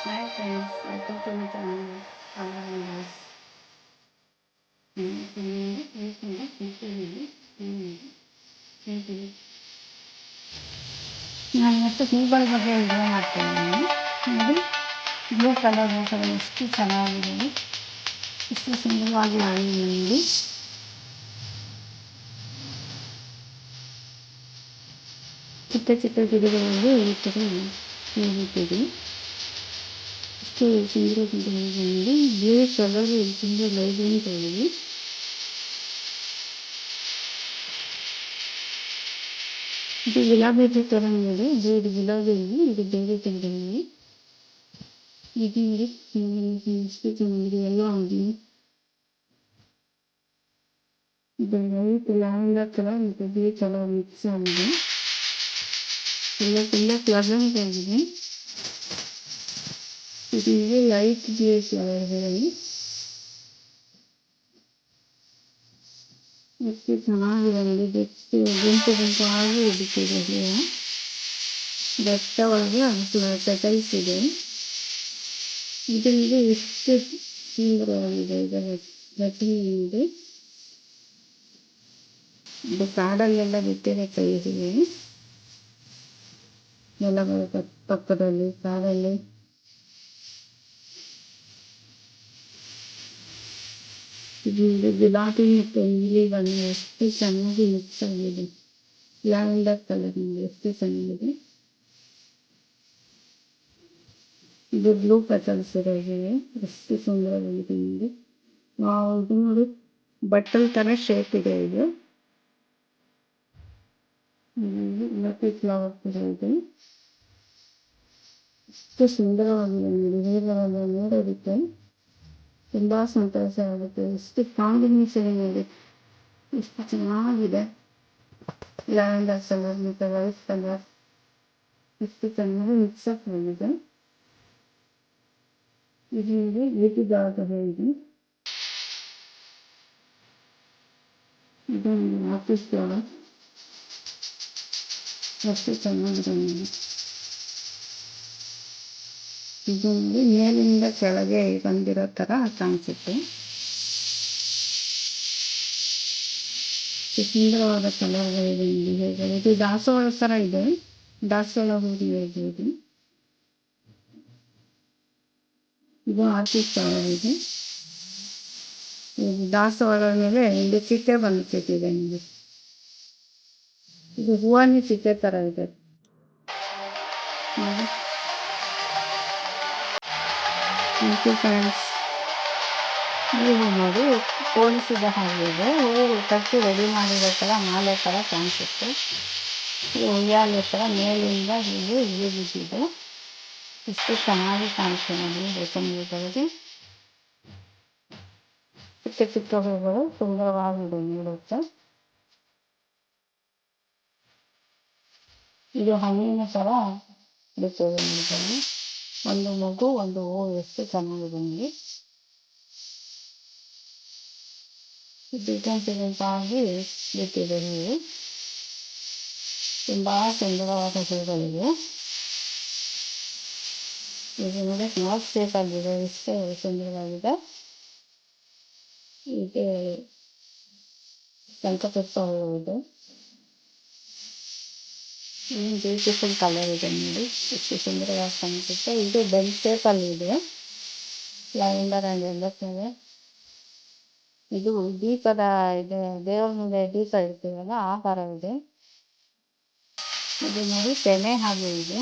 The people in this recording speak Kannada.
Hi friends, welcome to my channel. How are you guys? ನಾನು ಇವತ್ತು ಹೂಗಳ ಬಗ್ಗೆ ವಿಡಿಯೋ ಮಾಡ್ತಾಯಿದ್ದೀನಿ. ನೋಡಿ, ಬ್ಲೂ ಕಲರ್ ಹೂಗಳು ಎಷ್ಟು ಚೆನ್ನಾಗಿದೆ, ಎಷ್ಟು ಸುಂದರವಾಗಿ ಆಗಿದೆ ನೋಡಿ. ಚಿಕ್ಕ ಚಿಕ್ಕ ಗಿಡಗಳಲ್ಲಿ ಈ ಥರ ಹೂವಿಟ್ಟಿದೆ. ಎಷ್ಟು ಸುಂದರವಾಗಿದೆ ನೋಡಿ. ಬ್ಲೂ ಕಲರ್ ತುಂಬ ಲೈಟ್ ಆಗಿದೆ. ಇದು ಗುಲಾಬಿ ಥರ ಇದೆ. ಇದು ಗುಲಾಬಿ, ಇದು ಬೇರೆ ತೆಗೆದಿದೆ. ಇದು ಎಷ್ಟು ಚೆನ್ನಾಗಿದೆ ಎಲ್ಲ ಆಗಿದೆ. ಇದು ಲೈಟ್ ಲ್ಯಾವೆಂಡರ್ ಥರ ಮತ್ತು ಬಿಳಿ ಕಲರ್ ಮಿಕ್ಸ್ ಆಗಿದೆ. ಎಲ್ಲ ತುಂಬ ಪ್ಲಸೆಂಟ್ ಆಗಿದೆ. ಇದು ಲೈಟ್ ಬಿಳಿ ಕಲರ್ಗಳಲ್ಲಿ ಎಷ್ಟು ಚೆನ್ನಾಗಿದೆ. ಎಷ್ಟು ಗುಂಪು ಗುಂಪಾಗಿ ಬಿಟ್ಟಿದೆ. ಬೆಟ್ಟ ಒಳಗೆ ಪೆಟಲ್ಸ್ ಇದೆ. ಇದರಿಂದ ಎಷ್ಟು ಸುಂದರವಾಗಿದೆ. ಇದರ ರಚನೆ ಇದೆ. ಇದು ಕಾಡಲ್ಲೆಲ್ಲ ಬಿಟ್ಟಿದೆ ಕೈಗೆ. ನೆಲಗಳ ಪಕ್ಕದಲ್ಲಿ ಕಾಡಲ್ಲಿ ಇದು ಗುಲಾಬಿ ಮತ್ತು ನೀಲಿ ಬಣ್ಣ ಎಷ್ಟು ಚೆನ್ನಾಗಿ ಮಿಕ್ಸ್ ಆಗಿದೆ. ಲ್ಯಾವೆಂಡರ್ ಕಲರ್ ಎಷ್ಟು ಚೆನ್ನಾಗಿದೆ. ಇದು ಬ್ಲೂ ಪೆಟಲ್ಸ್ ಇದೆ. ಎಷ್ಟು ಸುಂದರವಾಗಿದೆ ನೋಡಿ. ಇದು ನೋಡಿ ಬಟ್ಟಲ್ ಥರ ಶೇಪ್ ಇದೆ. ಇದು ಫ್ಲವರ್ ಥರ ಇದೆ. ಎಷ್ಟು ಸುಂದರವಾಗಿದೆ ನೋಡಿ. ಹೂಗಳನ್ನು ನೋಡೋದಕ್ಕೆ ತುಂಬ ಸಂತೋಷ ಆಗುತ್ತೆ. ಎಷ್ಟು ಕಾಂಬಿನೇಷನ್ ಇದೆ, ಎಷ್ಟು ಚೆನ್ನಾಗಿದೆ. ಲ್ಯಾವೆಂಡರ್ ಕಲರ್ ಮತ್ತು ವೈಟ್ ಕಲರ್ ಎಷ್ಟು ಚೆನ್ನಾಗಿ ಮಿಕ್ಸಪ್ ಆಗಿದೆ. ಇದು ದಾಟದೆ ಇದೆ. ಇದು ಆಫೀಸ್ ಫ್ಲವರ್ ಎಷ್ಟು ಚೆನ್ನಾಗಿದೆ. ಇದು ಮೇಲಿಂದ ಕೆಳಗೆ ಬಂದಿರೋ ಥರ ಕಾಣಿಸುತ್ತೆ. ಸುಂದರವಾದ ಕಲರ್ಗಳಿದೆ. ಇದು ದಾಸವಾಳ ಥರ ಇದೆ. ದಾಸವಾಳ ಹೂವಿನ ಇದು ಇದು ಆಫೀಸ್ ಫ್ಲವರ್ ಇದೆ. ದಾಸವಾಳ ಮೇಲೆ ಒಂದು ಚಿಟ್ಟೆ ಬಂದುಬಿಟ್ಟಿದೆ. ಇದು ಹೂವಾನಿ ಚಿಟ್ಟೆ ಥರ ಇದೆ. ಫ್ರೆಂಡ್ಸ್, ನೀವು ನೋಡಿ ಪೋಣಿಸಿದ ಹಾಗಿದೆ. ಹೂವು ಕಟ್ಟಿ ರೆಡಿ ಮಾಡಿರೋ ಥರ ಮಾಲೆ ಥರ ಕಾಣಿಸುತ್ತೆ. ಇದು ಉಯ್ಯಾಲೆ ಥರ ಮೇಲಿಂದ ಹೀಗೆ ಬಿದ್ದಿದೆ. ಎಷ್ಟು ಚೆನ್ನಾಗಿ ಕಾಣಿಸ್ತದೆ ನೋಡಿ. ಬೇಕಂದ್ರೆ ಚಿಕ್ಕ ಚಿಕ್ಕ ಹೂಗಳು ಸುಂದರವಾಗಿದೆ ನೋಡುತ್ತೆ. ಇದು ಹಣ್ಣಿನ ಥರ ಬಿಟ್ಟಿದೆ ನೋಡಿ. ಒಂದು ಮಗು, ಒಂದು ಹೂವು ಎಷ್ಟು ಚೆನ್ನಾಗಿದೆ ನೋಡಿ. ಗುಂಪಾಗಿ ಬಿಟ್ಟಿದೆ ಹೂವು. ತುಂಬ ಸುಂದರವಾದ ಹೂಗಳಿವೆ. ಇದು ನೋಡಿ ನಾಲ್ಕು ಶೇಪಾಗಿದೆ. ಎಷ್ಟು ಸುಂದರವಾಗಿದೆ. ಇದು ಶಂಖಪುಷ್ಪ ಹೂವು ಇದೆ. ಬ್ಯೂಟಿಫುಲ್ ಕಲರ್ ಇದೆ ನೋಡಿ. ಎಷ್ಟು ಸುಂದರವಾಗಿ ಕಾಣಿಸುತ್ತೆ. ಇದು ಬೆಲ್ ಶೇಪಲ್ಲಿ ಇದೆ. Lavender and yellow colour. ಇದು ದೀಪದ ಇದೆ. ದೇವರ ಮುಂದೆ ದೀಪ ಇಡ್ತೀವಲ್ಲ ಆ ಥರ ಇದೆ. ಇದು ನೋಡಿ ತೆನೆ ಹಾಗೆ ಇದೆ.